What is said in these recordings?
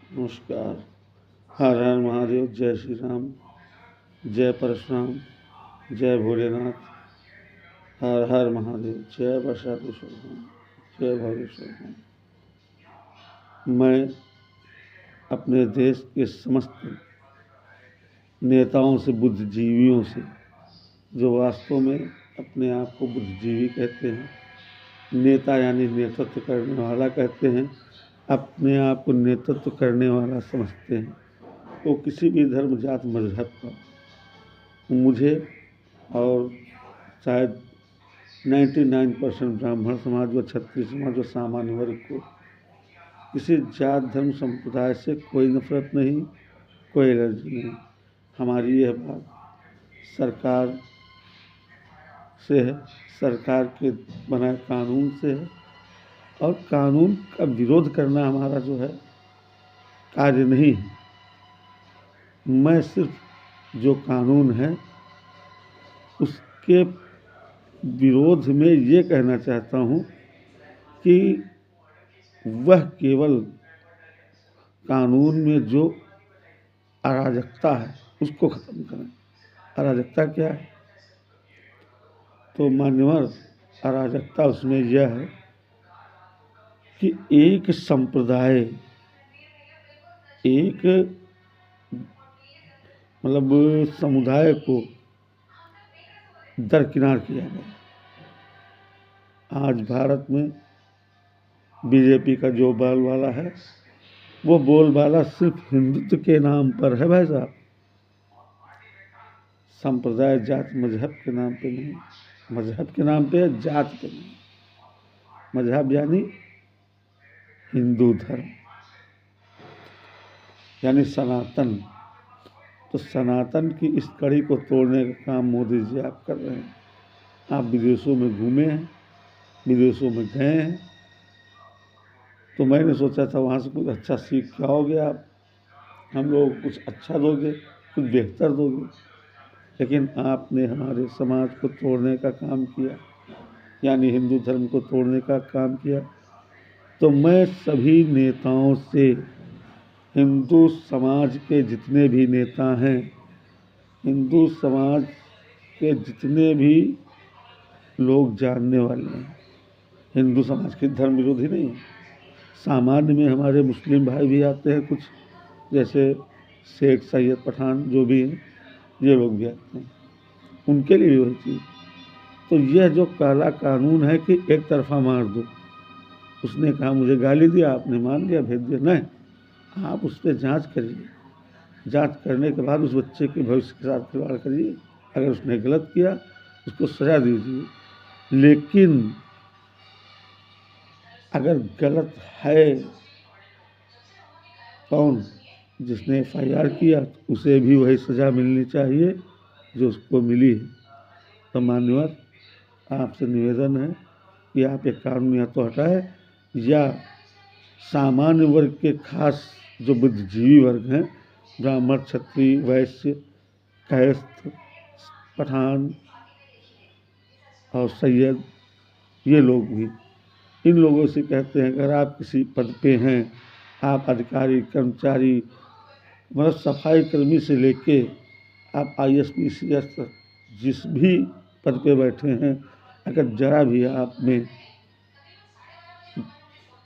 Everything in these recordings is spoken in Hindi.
नमस्कार। हर हर महादेव। जय श्री राम। जय परशुराम। जय भोलेनाथ। हर हर महादेव। जय बरसातेश्वर धाम। जय भागेश्वर धाम। मैं अपने देश के समस्त नेताओं से, बुद्धिजीवियों से, जो वास्तव में अपने आप को बुद्धिजीवी कहते हैं, नेता यानी नेतृत्व करने वाला कहते हैं, अपने आप को नेतृत्व करने वाला समझते हैं, वो किसी भी धर्म जात मजहब का, मुझे और शायद 99% ब्राह्मण समाज व क्षत्रिय समाज व सामान्य वर्ग को किसी जात धर्म संप्रदाय से कोई नफरत नहीं, कोई एलर्जी नहीं। हमारी यह बात सरकार से है, सरकार के बनाए कानून से है, और कानून का विरोध करना हमारा जो है कार्य नहीं है। मैं सिर्फ जो कानून है उसके विरोध में ये कहना चाहता हूँ कि वह केवल कानून में जो अराजकता है उसको ख़त्म करें। अराजकता क्या है? तो मान्यवर, अराजकता उसमें यह है कि एक संप्रदाय, एक मतलब समुदाय को दरकिनार किया गया। आज भारत में बीजेपी का जो बोलबाला है, वो बोलबाला सिर्फ हिंदुत्व के नाम पर है भाई साहब। संप्रदाय, जात, मजहब के नाम पे नहीं। मजहब के नाम पे है, जात पे नहीं। मजहब यानी हिंदू धर्म, यानी सनातन। तो सनातन की इस कड़ी को तोड़ने का काम मोदी जी आप कर रहे हैं। आप विदेशों में घूमे हैं, विदेशों में गए हैं, तो मैंने सोचा था वहाँ से कुछ अच्छा सीख के आओगे आप, हम लोग कुछ अच्छा दोगे, कुछ बेहतर दोगे। लेकिन आपने हमारे समाज को तोड़ने का काम किया, यानी हिंदू धर्म को तोड़ने का काम किया। तो मैं सभी नेताओं से, हिंदू समाज के जितने भी नेता हैं, हिंदू समाज के जितने भी लोग जानने वाले हैं, हिंदू समाज के धर्म विरोधी नहीं है। सामान्य में हमारे मुस्लिम भाई भी आते हैं कुछ, जैसे शेख सैयद पठान जो भी हैं, ये लोग भी आते हैं, उनके लिए वही चीज़। तो यह जो काला कानून है कि एक तरफा मार दो, उसने कहा मुझे गाली दिया, आपने मान लिया, भेज दिया, नहीं, आप उस पर जाँच करिए। जाँच करने के बाद उस बच्चे के भविष्य के साथ खिलवाड़ करिए। अगर उसने गलत किया उसको सजा दीजिए। लेकिन अगर गलत है, कौन जिसने FIR किया, तो उसे भी वही सज़ा मिलनी चाहिए जो उसको मिली है। तो मान्यवर, आपसे निवेदन है कि आप एक कानून या तो हटाएं, या सामान्य वर्ग के खास जो बुद्धिजीवी वर्ग हैं, ब्राह्मण, क्षत्रिय, वैश्य, कायस्थ, पठान और सैयद, ये लोग भी, इन लोगों से कहते हैं अगर आप किसी पद पे हैं, आप अधिकारी, कर्मचारी, मतलब सफाई कर्मी से लेके आप IS PCS तक जिस भी पद पे बैठे हैं, अगर जरा भी आप में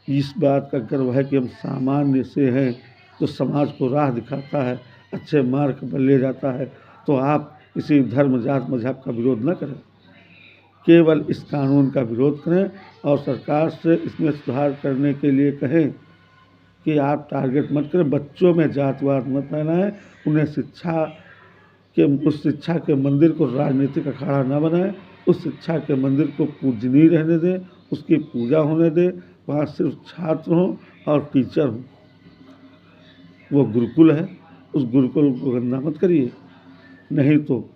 इस बात का गर्व है कि हम सामान्य से हैं, जो समाज को राह दिखाता है, अच्छे मार्ग पर ले जाता है, तो आप किसी धर्म, जात, मजहब का विरोध न करें, केवल इस कानून का विरोध करें और सरकार से इसमें सुधार करने के लिए कहें कि आप टारगेट मत करें, बच्चों में जातवाद मत फैलाएं, उन्हें उस शिक्षा के मंदिर को राजनीतिक अखाड़ा न बनाएं, उस शिक्षा के मंदिर को पूजनीय रहने दें, उसकी पूजा होने दें, वहाँ सिर्फ छात्र हों और टीचर हों। वो गुरुकुल है, उस गुरुकुल को गंदा मत करिए, नहीं तो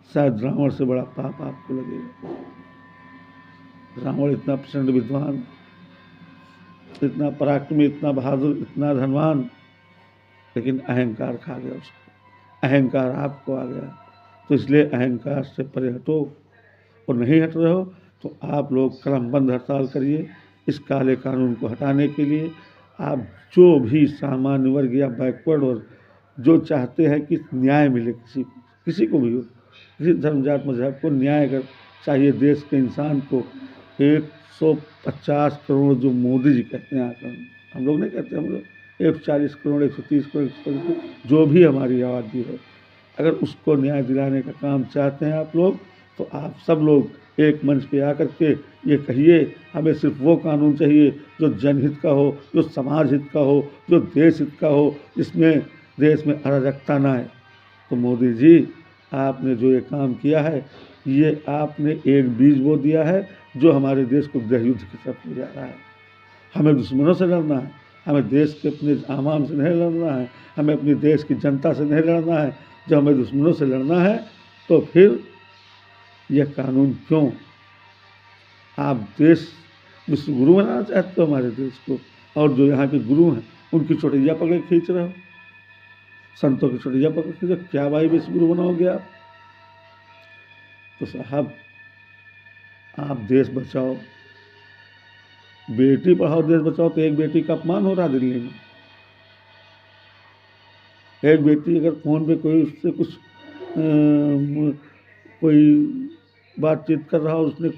शायद रावण से बड़ा पाप आपको लगेगा। रावण इतना प्रचंड विद्वान, इतना पराक्रमी, इतना बहादुर, इतना धनवान, लेकिन अहंकार खा गया उसको, अहंकार आपको आ गया। तो इसलिए अहंकार से परे हटो, और नहीं हट रहे हो तो आप लोग क्रमबद्ध हड़ताल करिए इस काले कानून को हटाने के लिए। आप जो भी सामान्य वर्ग या बैकवर्ड और जो चाहते हैं कि न्याय मिले किसी को भी हो, किसी धर्म जात मजहब को न्याय अगर चाहिए देश के इंसान को, 150 करोड़ जो मोदी जी कहते हैं आकर, हम लोग नहीं कहते, हम लोग 140 करोड़ 130 करोड़ 140 करोड़ जो भी हमारी आबादी है, अगर उसको न्याय दिलाने का काम चाहते हैं आप लोग, तो आप सब लोग एक मंच पे आकर के ये कहिए हमें सिर्फ वो कानून चाहिए जो जनहित का हो, जो समाज हित का हो, जो देश हित का हो, जिसमें देश में अराजकता ना आए। तो मोदी जी आपने जो ये काम किया है, ये आपने एक बीज बो दिया है जो हमारे देश को गृह युद्ध की तरफ ले जा रहा है। हमें दुश्मनों से लड़ना है, हमें देश के अपने आवाम से नहीं लड़ना है, हमें अपनी देश की जनता से नहीं लड़ना है। जब हमें दुश्मनों से लड़ना है तो फिर यह कानून क्यों? आप देश विश्व गुरु बनाना चाहते हो हमारे देश को, और जो यहाँ के गुरु हैं उनकी चोटैया पकड़ खींच रहे हो, संतों की चोटैया पकड़ खींच रहे हो। क्या भाई विश्व गुरु बनाओगे आप? तो साहब आप देश बचाओ, बेटी पढ़ाओ देश बचाओ। तो एक बेटी का अपमान हो रहा दिल्ली में, एक बेटी अगर फ़ोन पे कोई उससे कुछ कोई बातचीत कर रहा हो, उसने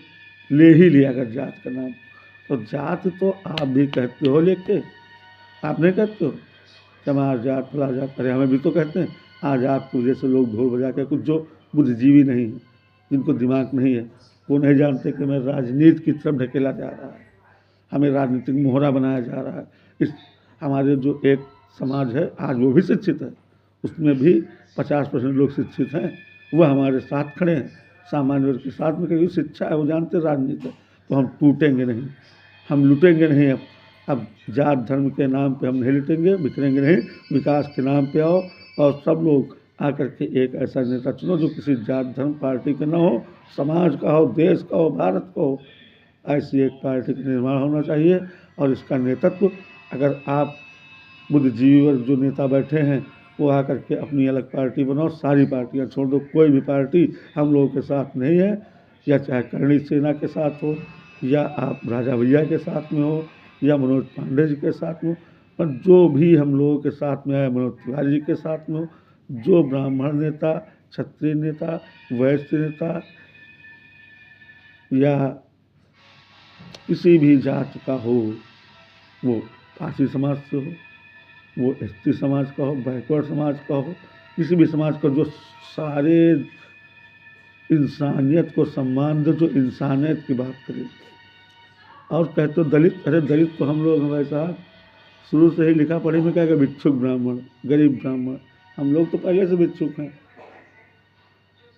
ले ही लिया अगर जात का नाम, तो जात तो आप भी कहते हो लेके, आप नहीं कहते हो चमार जात फला जात, अरे हमें भी तो कहते हैं। आज आपको जैसे लोग ढोल बजा के, कुछ जो बुद्धिजीवी नहीं है, जिनको दिमाग नहीं है, वो नहीं जानते कि हमें राजनीति की तरफ ढकेला जा रहा है, हमें राजनीतिक मोहरा बनाया जा रहा है। इस हमारे जो एक समाज है आज वो भी शिक्षित है, उसमें भी 50% लोग शिक्षित हैं, वह हमारे साथ खड़े हैं, सामान्य वर्ग के साथ में। क्योंकि शिक्षा है, वो जानते राजनीति है। तो हम टूटेंगे नहीं, हम लुटेंगे नहीं। अब जात धर्म के नाम पे हम नहीं लुटेंगे, बिखरेंगे नहीं। विकास के नाम पे आओ और सब लोग आकर के एक ऐसा नेता चुनो जो किसी जात धर्म पार्टी का ना हो, समाज का हो, देश का हो, भारत का हो। ऐसी एक पार्टी का निर्माण होना चाहिए। और इसका नेतृत्व अगर आप बुद्धिजीवी वर्ग जो नेता बैठे हैं वो आकर के अपनी अलग पार्टी बनाओ, सारी पार्टियां छोड़ दो, कोई भी पार्टी हम लोगों के साथ नहीं है, या चाहे करणी सेना के साथ हो, या आप राजा भैया के साथ में हो, या मनोज पांडे जी के साथ में हो, पर जो भी हम लोगों के साथ में है, मनोज तिवारी जी के साथ में हो, जो ब्राह्मण नेता, क्षत्रिय नेता, वैश्य नेता या किसी भी जात का हो, वो पासी समाज से हो, वो एसटी समाज का हो, बैकवर्ड समाज का हो, किसी भी समाज का, जो सारे इंसानियत को सम्मान दे, जो इंसानियत की बात करे। और कहते हो दलित, अरे दलित तो हम लोग हमारे साथ शुरू से ही लिखा पढ़े में कहेगा भिक्षुक ब्राह्मण, गरीब ब्राह्मण, हम लोग तो पहले से भिक्षुक हैं।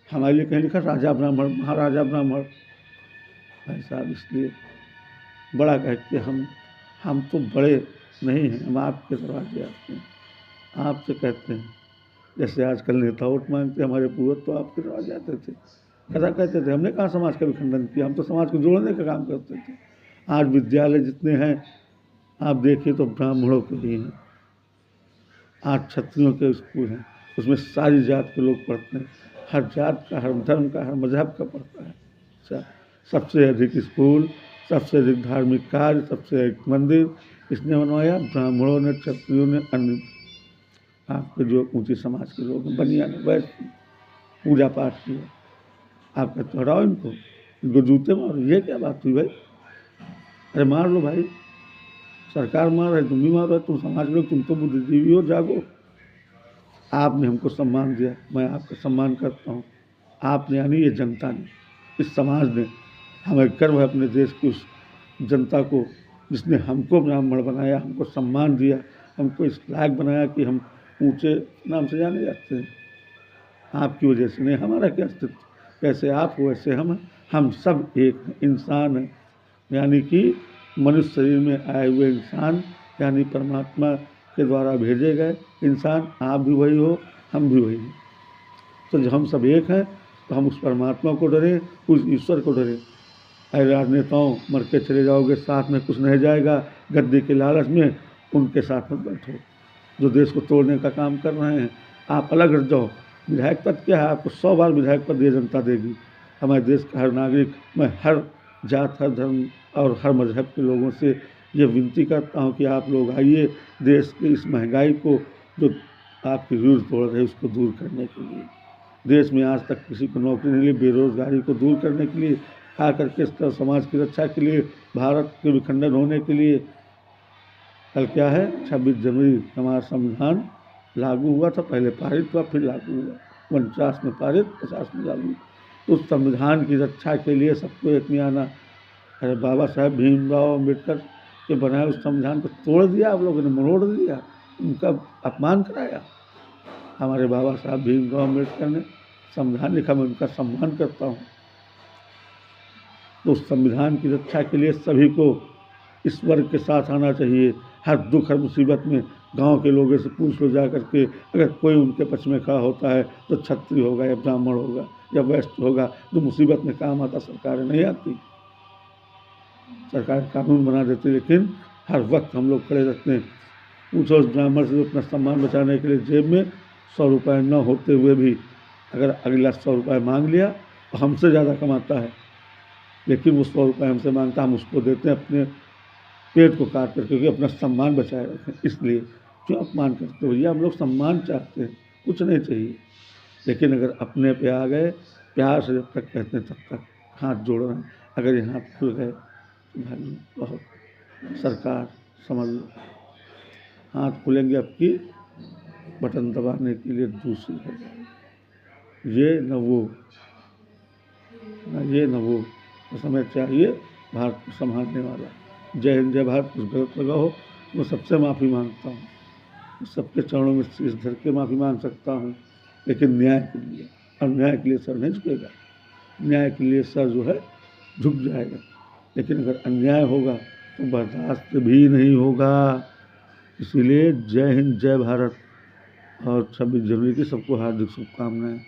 हमारे लिए कहीं लिखा राजा ब्राह्मण, महाराजा ब्राह्मण। ऐसा इसलिए बड़ा कहते हम तो बड़े नहीं हैं, हम आपके दरवाजे आते हैं, आपसे कहते हैं। जैसे आजकल नेता वोट मांगते, हमारे पूर्वज तो आपके दरवाजे आते थे, ऐसा कहते थे। हमने कहाँ समाज का भी खंडन किया, हम तो समाज को जोड़ने का काम करते थे। आज विद्यालय जितने हैं आप देखिए तो ब्राह्मणों के लिए हैं, आज क्षत्रियों के स्कूल हैं, उसमें सारी जात के लोग पढ़ते हैं, हर जात का, हर धर्म का, हर मजहब का पढ़ता है। अच्छा, सबसे अधिक स्कूल, सबसे अधिक धार्मिक कार्य, सबसे अधिक मंदिर इसने बनवाया ब्राह्मणों ने, क्षत्रियों ने, अन्य आपके जो ऊंची समाज के लोग हैं, बनिया ने, वैसे पूजा पाठ किया। आप कहते हटाओ इनको जूते मारो, ये क्या बात हुई भाई? अरे मार लो भाई, सरकार मार है, तुम भी मारो, तुम समाज के लोग, तुम तो बुद्धिजीवी हो, जागो। आपने हमको सम्मान दिया, मैं आपका सम्मान करता हूँ। आपने यानी ये जनता ने, इस समाज ने, हमें गर्व है अपने देश की उस जनता को जिसने हमको ब्राह्मण बनाया, हमको सम्मान दिया, हमको इस लायक बनाया कि हम ऊंचे नाम से जाने जाते हैं। आपकी वजह से नहीं, हमारा क्या अस्तित्व, कैसे आप हो वैसे हम सब एक इंसान हैं, यानी कि मनुष्य शरीर में आए हुए इंसान, यानी परमात्मा के द्वारा भेजे गए इंसान। आप भी वही हो, हम भी वही हैं। तो जब हम सब एक हैं तो हम उस परमात्मा को डरें, उस ईश्वर को डरें। अरे राजनेताओं, मर के चले जाओगे, साथ में कुछ नहीं जाएगा, गद्दी के लालच में उनके साथ मत बैठो जो देश को तोड़ने का काम कर रहे हैं। आप अलग हट जाओ। विधायक पद क्या है, आपको 100 बार विधायक पद ये जनता देगी। हमारे देश का हर नागरिक, मैं हर जात, हर धर्म और हर मजहब के लोगों से ये विनती करता हूँ कि आप लोग आइए देश की इस महंगाई को जो आपकी रीढ़ तोड़ रही है उसको दूर करने के लिए। देश में आज तक किसी को नौकरी नहीं मिली, बेरोजगारी को दूर करने के लिए, खा करके इस तरह समाज की रक्षा के लिए, भारत के विखंडन होने के लिए। कल क्या है, 26 जनवरी हमारा संविधान लागू हुआ था, पहले पारित हुआ फिर लागू हुआ, 49 में पारित 50 में लागू। तो उस संविधान की रक्षा के लिए सबको एक में आना। अरे बाबा साहेब भीमराव अम्बेडकर के बनाए उस संविधान को तोड़ दिया आप लोगों ने, मरोड़ दिया, उनका अपमान कराया। हमारे बाबा साहब भीमराव अम्बेडकर ने संविधान लिखा, मैं उनका सम्मान करता हूँ। तो उस संविधान की रक्षा के लिए सभी को इस वर्ग के साथ आना चाहिए। हर दुख हर मुसीबत में गांव के लोगों से पूछ लो जा करके, अगर कोई उनके पक्ष में खड़ा होता है तो क्षत्रिय होगा या ब्राह्मण होगा या वैश्य होगा, जो मुसीबत में काम आता सरकारें नहीं आती, सरकार कानून बना देती, लेकिन हर वक्त हम लोग खड़े रहते हैं। पूछो उस ब्राह्मण से जो अपना सम्मान बचाने के लिए जेब में 100 रुपये न होते हुए भी अगर अगला 100 रुपये मांग लिया तो हमसे ज़्यादा कमाता है, लेकिन वो 100 रुपये हमसे मांगता, हम उसको देते हैं अपने पेट को काट करके, क्योंकि अपना सम्मान बचाए रखें। इसलिए क्यों अपमान करते हो भैया, हम लोग सम्मान चाहते हैं, कुछ नहीं चाहिए। लेकिन अगर अपने पे आ गए, प्यार से जब तक कहते हैं तब तक हाथ जोड़ना है। अगर ये हाथ खुल गए तो भाई बहुत सरकार समझ लो, हाथ खुलेंगे आपकी बटन दबाने के लिए दूसरी है, ये न वो न ये न वो, तो समय चाहिए भारत को संभालने वाला। जय हिंद जय भारत। कुछ गलत लगा हो मैं सबसे माफ़ी मांगता हूँ, सबके चरणों में शीश धर के माफ़ी मांग सकता हूँ, लेकिन न्याय के लिए, और न्याय के लिए सर नहीं झुकेगा, न्याय के लिए सर जो है झुक जाएगा। लेकिन अगर अन्याय होगा तो बर्दाश्त भी नहीं होगा। इसीलिए जय हिंद जय भारत और 26 जनवरी की सबको हार्दिक शुभकामनाएं।